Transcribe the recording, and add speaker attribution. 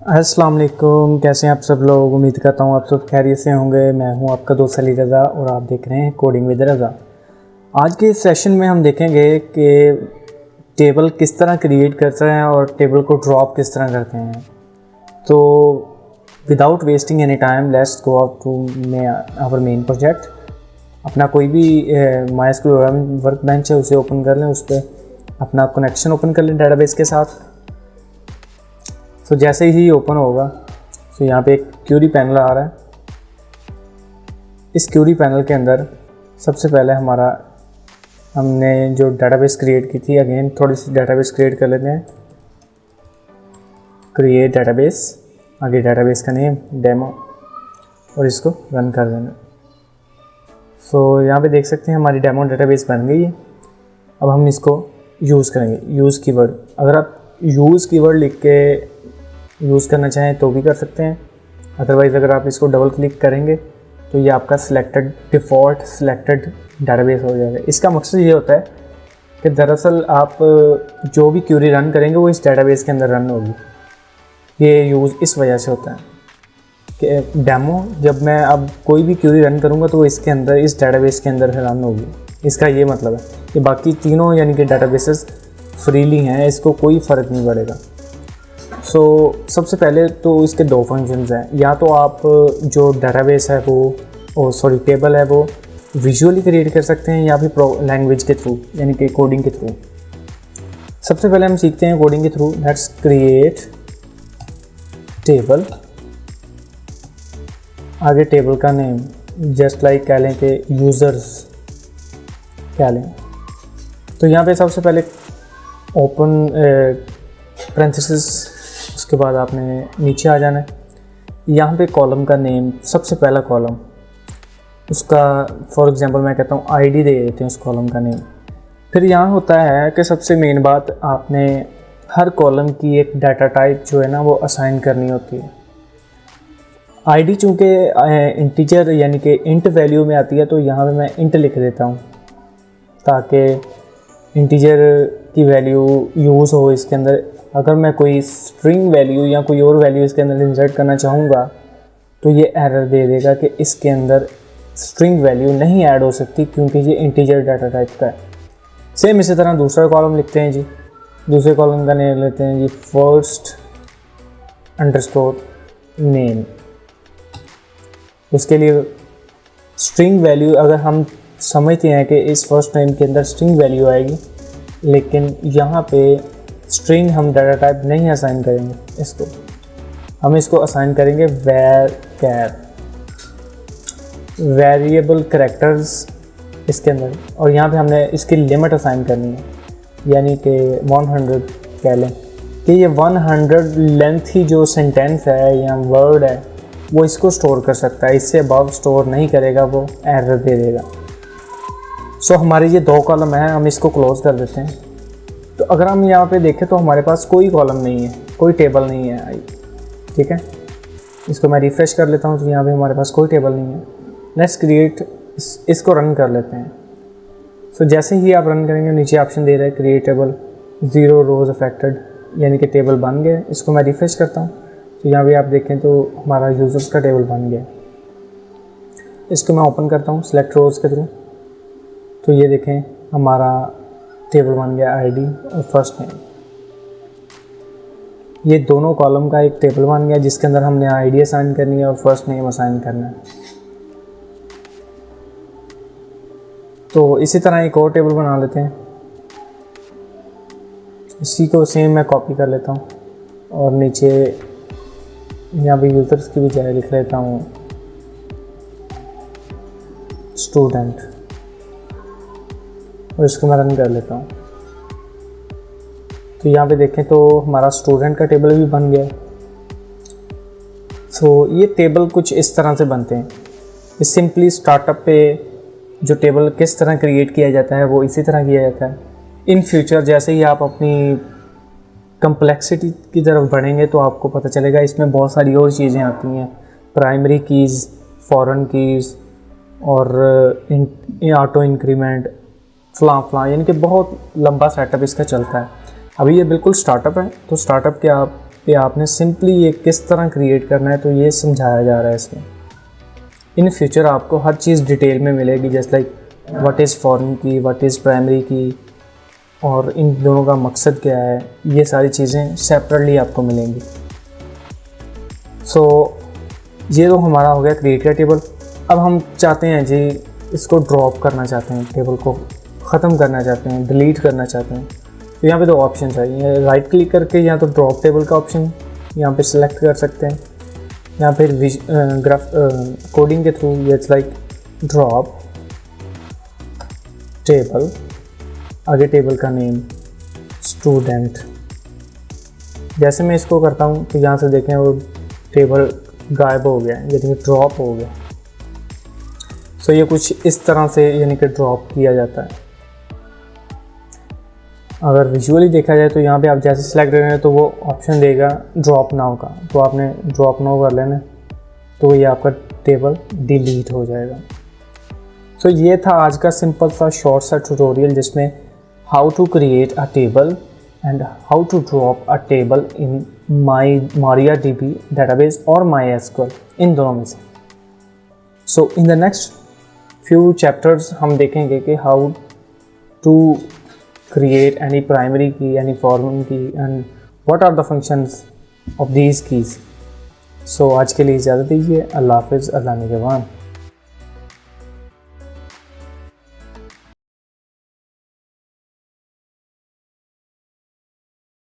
Speaker 1: अस्सलाम वालेकुम, कैसे हैं आप सब लोग। उम्मीद करता हूँ आप सब खैरियत से होंगे। मैं हूँ आपका दोस्त अली रज़ा और आप देख रहे हैं कोडिंग विद रज़ा। आज के इस सेशन में हम देखेंगे कि टेबल किस तरह क्रिएट करते हैं और टेबल को ड्रॉप किस तरह करते हैं। तो without wasting any time let's go out to our main project. अपना कोई भी माइस्क्यूएल वर्क बेंच है उसे ओपन कर लें, उस पर अपना कनेक्शन ओपन कर लें डेटाबेस के साथ। तो जैसे ही ओपन होगा तो यहाँ पे एक क्यूरी पैनल आ रहा है। इस क्यूरी पैनल के अंदर सबसे पहले हमने जो डेटाबेस क्रिएट की थी, अगेन थोड़ी सी डेटाबेस क्रिएट कर लेते हैं। क्रिएट डेटाबेस, आगे डेटाबेस का नेम डेमो और इसको रन कर देना। सो यहाँ पे देख सकते हैं हमारी डेमो डेटाबेस बन गई है। अब हम इसको यूज़ करेंगे। यूज़ कीवर्ड, अगर आप यूज़ कीवर्ड लिख के यूज़ करना चाहें तो भी कर सकते हैं। अदरवाइज़ अगर आप इसको डबल क्लिक करेंगे तो ये आपका डिफ़ॉल्ट सिलेक्टेड डेटाबेस हो जाएगा। इसका मकसद ये होता है कि दरअसल आप जो भी क्यूरी रन करेंगे वो इस डेटाबेस के अंदर रन होगी। ये यूज़ इस वजह से होता है कि डेमो जब मैं अब कोई भी क्यूरी रन करूँगा तो वो इसके अंदर, इस डेटाबेस के अंदर रन होगी। इसका ये मतलब है कि बाकी तीनों यानी कि डेटाबेसेस फ्रीली हैं, इसको कोई फ़र्क नहीं पड़ेगा। सबसे पहले तो इसके दो फंक्शंस हैं। या तो आप जो डेटाबेस है टेबल है वो विजुअली क्रिएट कर सकते हैं या फिर लैंग्वेज के थ्रू यानी कि कोडिंग के थ्रू। सबसे पहले हम सीखते हैं कोडिंग के थ्रू। लेट्स क्रिएट टेबल, आगे टेबल का नेम जस्ट लाइक कह लें कि यूज़र्स कह लें। तो यहाँ पे सबसे पहले ओपन पैरेंथेसिस, उसके बाद आपने नीचे आ जाना है। यहाँ पे कॉलम का नेम, सबसे पहला कॉलम, उसका फॉर एग्जांपल मैं कहता हूँ आईडी दे देते हैं उस कॉलम का नेम। फिर यहाँ होता है कि सबसे मेन बात, आपने हर कॉलम की एक डाटा टाइप जो है ना वो असाइन करनी होती है। आईडी चूँकि इंटीजर यानी कि इंट वैल्यू में आती है तो यहाँ पे मैं इंट लिख देता हूँ ताकि इंटीजर की वैल्यू यूज़ हो इसके अंदर। अगर मैं कोई स्ट्रिंग वैल्यू या कोई और वैल्यू इसके अंदर इंसर्ट करना चाहूँगा तो ये एरर दे देगा कि इसके अंदर स्ट्रिंग वैल्यू नहीं ऐड हो सकती क्योंकि ये इंटीजर डाटा टाइप का है। सेम इसी तरह दूसरा कॉलम लिखते हैं जी। दूसरे कॉलम का नेम लेते हैं जी फर्स्ट अंडरस्कोर नेम। उसके लिए स्ट्रिंग वैल्यू, अगर हम समझते हैं कि इस फर्स्ट नेम के अंदर स्ट्रिंग वैल्यू आएगी, लेकिन यहाँ पे स्ट्रिंग हम डाटा टाइप नहीं असाइन करेंगे इसको, हम इसको असाइन करेंगे वेरिएबल कैरेक्टर्स इसके अंदर। और यहाँ पे हमने इसकी लिमिट असाइन करनी है यानी कि 100 कह लें कि ये 100 लेंथ ही जो सेंटेंस है या वर्ड है वो इसको स्टोर कर सकता है। इससे अबव स्टोर नहीं करेगा, वो एरर दे देगा। हमारे ये दो कॉलम हैं, हम इसको क्लोज कर देते हैं। तो अगर हम यहाँ पे देखें तो हमारे पास कोई कॉलम नहीं है, कोई टेबल नहीं है। ठीक है, इसको मैं रिफ़्रेश कर लेता हूँ तो यहाँ पे हमारे पास कोई टेबल नहीं है। लेट्स क्रिएट, इसको रन कर लेते हैं। जैसे ही आप रन करेंगे नीचे ऑप्शन दे रहा है क्रिएट टेबल, 0 रोज अफेक्टेड, यानी कि टेबल बन गए। इसको मैं रिफ़्रेश करता हूँ तो यहाँ पे आप देखें तो हमारा यूज़र्स का टेबल बन गया। इसको मैं ओपन करता हूँ सेलेक्ट रोज के थ्रू, तो ये देखें हमारा टेबल बन गया आईडी और फर्स्ट नेम। ये दोनों कॉलम का एक टेबल बन गया जिसके अंदर हमने आईडी असाइन करनी है और फर्स्ट नेम असाइन करना है। तो इसी तरह एक और टेबल बना लेते हैं। इसी को सेम मैं कॉपी कर लेता हूँ और नीचे यहाँ पे यूज़र्स की बजाय लिख लेता हूँ स्टूडेंट और इसको मैं रन कर लेता हूँ। तो यहाँ पे देखें तो हमारा स्टूडेंट का टेबल भी बन गया। ये टेबल कुछ इस तरह से बनते हैं। इस सिंपली स्टार्टअप पे जो टेबल किस तरह क्रिएट किया जाता है वो इसी तरह किया जाता है। इन फ्यूचर जैसे ही आप अपनी कम्प्लेक्सिटी की तरफ बढ़ेंगे तो आपको पता चलेगा इसमें बहुत सारी और चीज़ें आती हैं, प्राइमरी कीज़, फॉरेन कीज़ और ऑटो इंक्रीमेंट, यानी कि बहुत लंबा सेटअप इसका चलता है। अभी ये बिल्कुल स्टार्टअप है, तो स्टार्टअप के आप पे आपने सिंपली ये किस तरह क्रिएट करना है तो ये समझाया जा रहा है इसमें। इन फ्यूचर आपको हर चीज़ डिटेल में मिलेगी, जैसे लाइक व्हाट इज़ फॉरेन की, व्हाट इज़ प्राइमरी की, और इन दोनों का मकसद क्या है, ये सारी चीज़ें सेपरेटली आपको मिलेंगी। सो ये तो हमारा हो गया क्रिएट का टेबल। अब हम चाहते हैं जी इसको ड्रॉप करना चाहते हैं, टेबल को ख़त्म करना चाहते हैं, डिलीट करना चाहते हैं। तो यहाँ पे दो ऑप्शन है, राइट क्लिक करके या तो ड्रॉप टेबल का ऑप्शन यहाँ पे सिलेक्ट कर सकते हैं, या फिर ग्राफ कोडिंग के through it's like drop table, आगे टेबल का नेम स्टूडेंट। जैसे मैं इसको करता हूँ तो यहाँ से देखें वो टेबल गायब हो गया, यानी कि ड्रॉप हो गया। सो ये कुछ इस तरह से यानी कि ड्रॉप किया जाता है। अगर विजुअली देखा जाए तो यहाँ पे आप जैसे सेलेक्ट करेंगे तो वो ऑप्शन देगा ड्रॉप नाउ का, तो आपने ड्रॉप नाउ कर लेना, तो ये आपका टेबल डिलीट हो जाएगा। सो ये था आज का सिंपल सा शॉर्ट सा ट्यूटोरियल जिसमें how to create a table and how to drop a table in MariaDB database और MySQL, इन दोनों में से। So in the next few chapters हम देखेंगे कि how to create any primary key, any foreign key, and what are the functions of these keys. So आज के लिए इजाज़त दीजिए। अल्लाह हाफ़िज़, अल्लाह निगहबान।